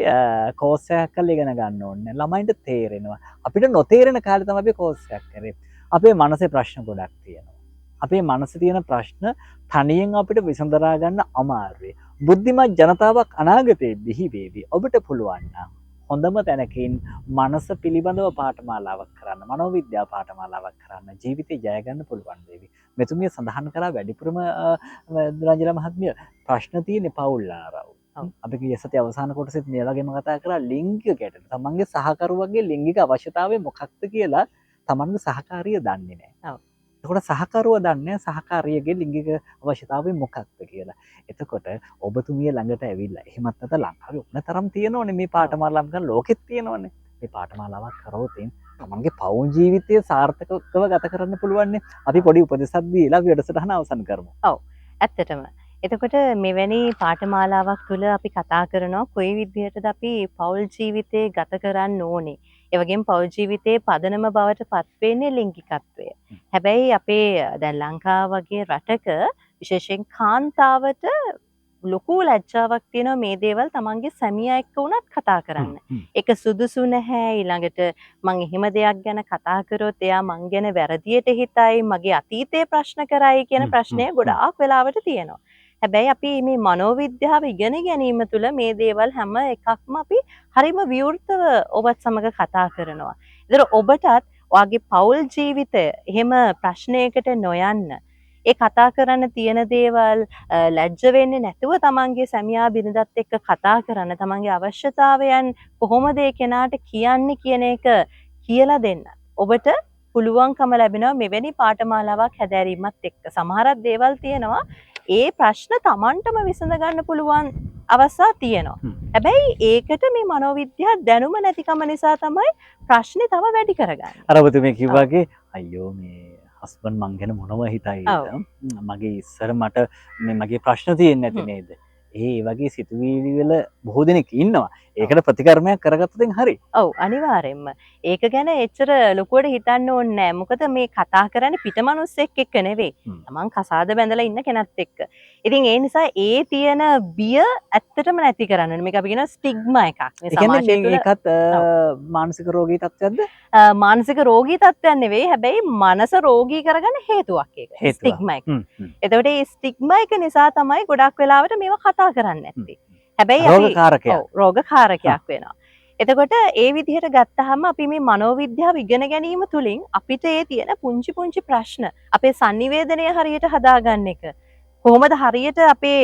කෝස් එකක් කරලා ඉගෙන ගන්න ඕනේ. ළමයින්ට තේරෙනවා. අපිට නොතේරෙන කාලේ තමයි අපි කෝස් එකක් කරේ. අපේ මනසේ ප්‍රශ්න ගොඩක් තියෙනවා. අපේ මනසේ තියෙන ප්‍රශ්න තනියෙන් අපිට විසඳලා ගන්න අමාරුයි. බුද්ධිමත් ජනතාවක් අනාගතයේ බිහි වේවි. ඔබට පුළුවන් නම් හොඳම තැනකින් මනස පිළිබඳව පාඨමාලාවක් කරන්න, මනෝවිද්‍යා පාඨමාලාවක් කරන්න, ජීවිතේ ජය ගන්න පුළුවන් වේවි. මෙතුමිය සඳහන් කරා වැඩිපුරම රංජලා මහත්මිය ප්‍රශ්න තියෙන්නේ පවුල් ආරව්. අපි ගිය සතියේ අවසාන කොටසෙත් මේ වගේම කතා කරා ලිංගික ගැටලු. තමන්ගේ සහකරුවගේ ලිංගික අවශ්‍යතාවය මොකක්ද කියලා තමන්ගේ සහකාරිය දන්නේ නැහැ. එතකොට සහකරුවා දන්නේ සහකාරියගේ ලිංගික අවශ්‍යතාවය මොකක්ද කියලා. එතකොට ඔබතුමිය ළඟට ඇවිල්ලා එහෙමත් නැත්නම් ලංකාවේ ඕන තරම් තියෙනවනේ මේ පාඨමාලාවක් ගන්න ලෝකෙත් තියෙනවනේ. මේ පාඨමාලාවක් කරවොත් තමන්ගේ පවුල් ජීවිතය සාර්ථකව ගත කරන්න පුළුවන්. අපි පොඩි උපදෙසක් දීලා අපි වැඩසටහන අවසන් කරමු. ඔව්. ඇත්තටම. එතකොට මෙවැනි පාඨමාලාවක් තුළ අපි කතා කරනවා කොයි විදිහටද අපි පෞල් ජීවිතේ ගත කරන්න ඕනේ. ඒ වගේම පෞල් ජීවිතයේ පදනම බවට පත් වෙන්නේ ලිංගිකත්වය. හැබැයි අපේ දැන් ලංකාව වගේ රටක විශේෂයෙන් කාන්තාවට ලොකු ලැජ්ජාවක් තියෙනවා මේ දේවල් තමන්ගේ සැමියා එක්ක වුණත් කතා කරන්න. ඒක සුදුසු නැහැ. ඊළඟට මං එහෙම දෙයක් ගැන කතා කරොත් එයා මං ගැන වැරදියට හිතයි, මගේ අතීතයේ ප්‍රශ්න කරයි කියන ප්‍රශ්නය ගොඩාක් වෙලාවට තියෙනවා. හැබැයි අපි මේ මනෝවිද්‍යාව ඉගෙන ගැනීම තුළ මේ දේවල් හැම එකක්ම අපි හරිම විවෘතව ඔබත් සමග කතා කරනවා. ඒතර ඔබටත් ඔයාගේ පෞල් ජීවිතය එහෙම ප්‍රශ්නයකට නොයන්න, ඒ කතා කරන්න තියෙන දේවල් ලැජ්ජ වෙන්නේ නැතුව තමන්ගේ සැමියා බිරිඳත් එක්ක කතා කරන්න, තමන්ගේ අවශ්‍යතාවයන් කොහොමද ඒ කෙනාට කියන්නේ කියන එක කියලා දෙන්න. ඔබට පුළුවන්කම ලැබෙනවා මෙවැනි පාඨමාලාවක් හැදෑරීමත් එක්ක. සමහරක් දේවල් තියෙනවා ඒ ප්‍රශ්න තමන්ටම විසඳ ගන්න පුළුවන් අවස්ථා තියෙනවා. හැබැයි ඒකට මේ මනෝවිද්‍යා දැනුම නැතිකම නිසා තමයි ප්‍රශ්නේ තව වැඩි කරගන්නේ. අර ඔබතුමිය කිව්වාගේ අයියෝ මේ හස්බන්ඩ් මං ගැන මොනව හිතයිද? මගේ ඉස්සර මට මේ මගේ ප්‍රශ්න තියෙන්නේ නැති නේද? ඒ වගේ සිතුවිලි වල බොහෝ දෙනෙක් ඉන්නවා. ඒකට ප්‍රතිකර්මයක් කරගත්තොත් හරි. ඔව් අනිවාර්යෙන්ම. ඒක ගැන එච්චර ලොකුවට හිතන්න ඕනේ නැහැ. මොකද මේ කතා කරන්නේ පිටමනුස්සෙක් එක්ක නෙවෙයි. තමන් කසාද බැඳලා ඉන්න කෙනත් එක්ක. ඉතින් ඒ නිසා ඒ තියෙන බිය ඇත්තටම නැති කරන්න ඕනේ. මේක අපි කියන ස්ටිග්මා එකක්. මේ සමාජය තුළ ඒකත් මානසික රෝගී තත්ත්වයක්ද? මානසික රෝගී තත්ත්වයක් නෙවෙයි. හැබැයි මනස රෝගී කරගන්න හේතුවක් ඒක. ස්ටිග්මා එක. එතකොට මේ ස්ටිග්මා එක නිසා තමයි ගොඩක් වෙලාවට මේවා කතා කරන්නේ නැත්තේ. හැබැයි අපි රෝගකාරකයක් වෙනවා. එතකොට ඒ විදිහට ගත්තාම අපි මේ මනෝවිද්‍යාව ඉගෙන ගැනීම තුළින් අපිට ඒ තියෙන පුංචි පුංචි ප්‍රශ්න අපේ sannivedanaya හරියට හදාගන්න එක කොහොමද හරියට අපේ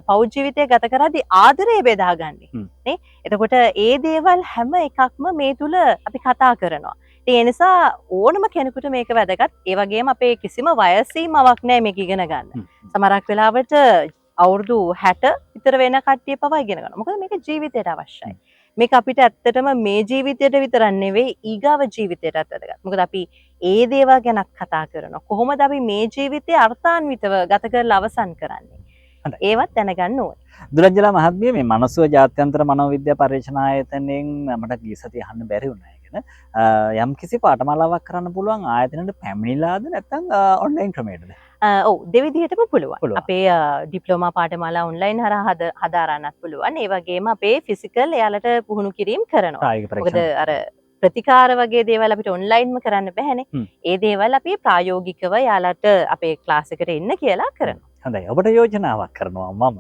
පෞද්ගල ජීවිතය ගත කරද්දී ආදරය බෙදාගන්නේ නේ? එතකොට ඒ දේවල් හැම එකක්ම මේ තුල අපි කතා කරනවා. ඒ නිසා ඕනම කෙනෙකුට මේක වැදගත්. ඒ වගේම අපේ කිසිම වයස් සීමාවක් නැහැ මේක ඉගෙන ගන්න. සමහරක් වෙලාවට අවුරුදු 60 විතර වෙන කට්ටිය පවා ඉගෙන ගන්නවා. මොකද මේක ජීවිතයට අවශ්‍යයි. මේක අපිට ඇත්තටම මේ ජීවිතයට විතරක් නෙවෙයි ඊගාව ජීවිතයටත් වැදගත්. මොකද අපි ඒ දේවල් ගැන කතා කරනවා. කොහොමද අපි මේ ජීවිතය අර්ථාන්විතව ගත කරලා අවසන් කරන්නේ? ඒවත් දැනගන්න ඕනේ. දුරංජලා මහත්මිය මේ මනසුව ජාත්‍යන්තර මනෝවිද්‍යා පරීක්ෂණ ආයතනයෙන් මට ගිය සතිය අහන්න බැරි වුණා ගැන. යම් කිසි පාඨමාලාවක් කරන්න පුළුවන් ආයතනයට පැමිණිලාද නැත්නම් ඔන්ලයින් ක්‍රමයටද? ඔව් දෙවිදිහටම පුළුවන්. අපේ ඩිප්ලෝමා පාඨමාලා ඔන්ලයින් හරහා හදාරන්නත් පුළුවන්. ඒ වගේම අපේ ෆිසිකල් එයාලට පුහුණු කිරීම කරනවා. මොකද අර ප්‍රතිකාර වගේ දේවල් අපිට ඔන්ලයින්ම කරන්න බැහැනේ. ඒ දේවල් අපි ප්‍රායෝගිකව යාලට අපේ ක්ලාස් එකට එන්න කියලා කරනවා. හොඳයි. ඔබට යෝජනාවක් කරනවා මම.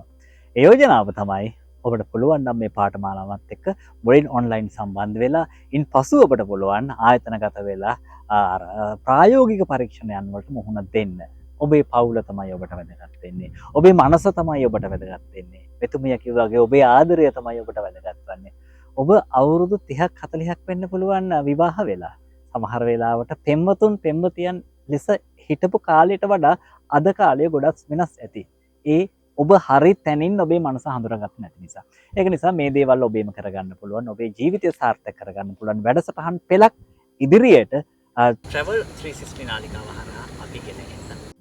ඒ යෝජනාව තමයි ඔබට පුළුවන් නම් මේ පාඨමාලාවත් එක්ක මුලින් ඔන්ලයින් සම්බන්ධ වෙලා ඉන් පසු ඔබට පුළුවන් ආයතනගත වෙලා ප්‍රායෝගික පරීක්ෂණයන් වලට මුහුණ දෙන්න. ඔබේ පවුල තමයි ඔබට වැදගත් වෙන්නේ. ඔබේ මනස තමයි ඔබට වැදගත් වෙන්නේ. මෙතුමිය කිව්වා වගේ ඔබේ ආදරය තමයි ඔබට වැදගත් වෙන්නේ. ඔබ අවුරුදු 30ක් 40ක් වෙන්න පුළුවන් විවාහ වෙලා. සමහර වෙලාවට පෙම්වතුන් පෙම්වතියන් ලෙස හිටපු කාලයට වඩා අද කාලය ගොඩක් වෙනස් ඇති. ඒ ඔබ හරි තැනින් ඔබේ මනස හඳුනාගන්න නැති නිසා. ඒක නිසා මේ දේවල් ඔබේම කරගන්න පුළුවන්. ඔබේ ජීවිතය සාර්ථක කරගන්න පුළුවන් වැඩසටහන් පෙළක් ඉදිරියට travel 360 නාලිකාව හරහා අපි ගෙනගෙන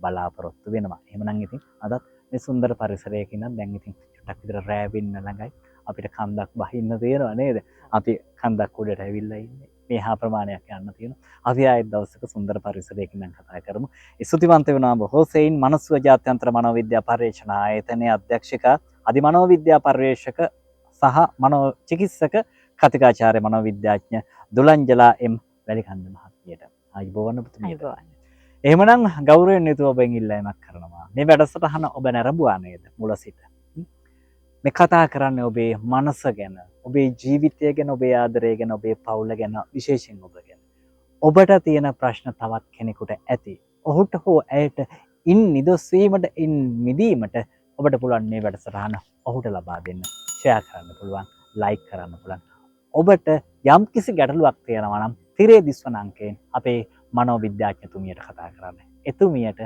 බලාපොරොත්තු වෙනවා. එහෙමනම් ඉතින් අදත් මේ සුන්දර පරිසරයක ඉඳන් දැන් ඉතින් චුට්ටක් විතර රෑ වෙන්න ළඟයි. අපිට කන්දක් බහින්න තියෙනවා නේද? අපි කන්දක් උඩට ඇවිල්ලා ඉන්නේ. මේ හා ප්‍රමාණයක් යන්න තියෙනවා. අපි ආයෙත් දවසක සුන්දර පරිසරයක ඉඳන් කතා කරමු. ස්තුතිවන්ත වෙනවා බොහෝ සෙයින් මනසුව ජාත්‍යන්තර මනෝවිද්‍යා පර්යේෂණ ආයතනයේ අධ්‍යක්ෂිකා අධිමනෝවිද්‍යා පර්යේෂක සහ මනෝ චිකිත්සක කතිකාචාර්ය මනෝවිද්‍යාඥ දුලංජලා එම් වැලිකන්ද මහත්මියට. ආයුබෝවන් පුතුමියට. එහෙමනම් ගෞරවයෙන් යුතුව ඔබෙන් ඉල්ලීමක් කරනවා. මේ වැඩසටහන ඔබ නැරඹුවා නේද? මුල සිට. මේ කතා කරන්නේ ඔබේ මනස ගැන, ඔබේ ජීවිතය ගැන, ඔබේ ආදරය ගැන, ඔබේ පවුල ගැන, විශේෂයෙන් ඔබ ගැන. ඔබට තියෙන ප්‍රශ්න තවත් කෙනෙකුට ඇති. ඔහුට හෝ ඇයට ඉන් නිදොස් වීමට, ඉන් මිදීමට ඔබට පුළුවන් මේ වැඩසටහන ඔහුට ලබා දෙන්න. ෂෙයා කරන්න පුළුවන්, ලයික් කරන්න පුළුවන්. ඔබට යම් කිසි ගැටලුවක් තියෙනවා නම් තිරේ දිස්වන අංකයෙන් අපේ මනෝවිද්‍යාඥතුමියට කතා කරන්න. එතුමියට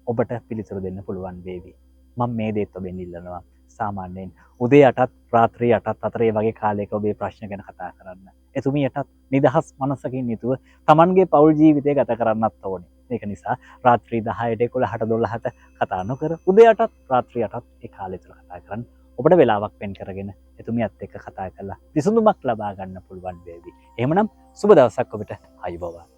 ඔබට පිළිතුරු දෙන්න පුළුවන් වේවි. මම මේ දේත් ඔබෙන් ඉල්ලනවා. සාමාන්‍යයෙන් උදේ 8ත් රාත්‍රී 8ත් අතර ඒ වගේ කාලයක ඔබේ ප්‍රශ්න ගැන කතා කරන්න. එතුමියටත් නිදහස් මනසකින් යුතුව Tamanගේ පෞල් ජීවිතය ගත කරන්නත් ඕනේ. ඒක නිසා රාත්‍රී 10ට 11ට 12ට කතා නොකර උදේ 8ත් රාත්‍රී 8ත් ඒ කාලය තුල කතා කරන්න. ඔබට වෙලාවක් වෙන් කරගෙන එතුමියත් එක්ක කතා කරලා විසඳුමක් ලබා ගන්න පුළුවන් වේවි. එහෙමනම් සුබ දවසක් ඔබට. ආයුබෝවන්.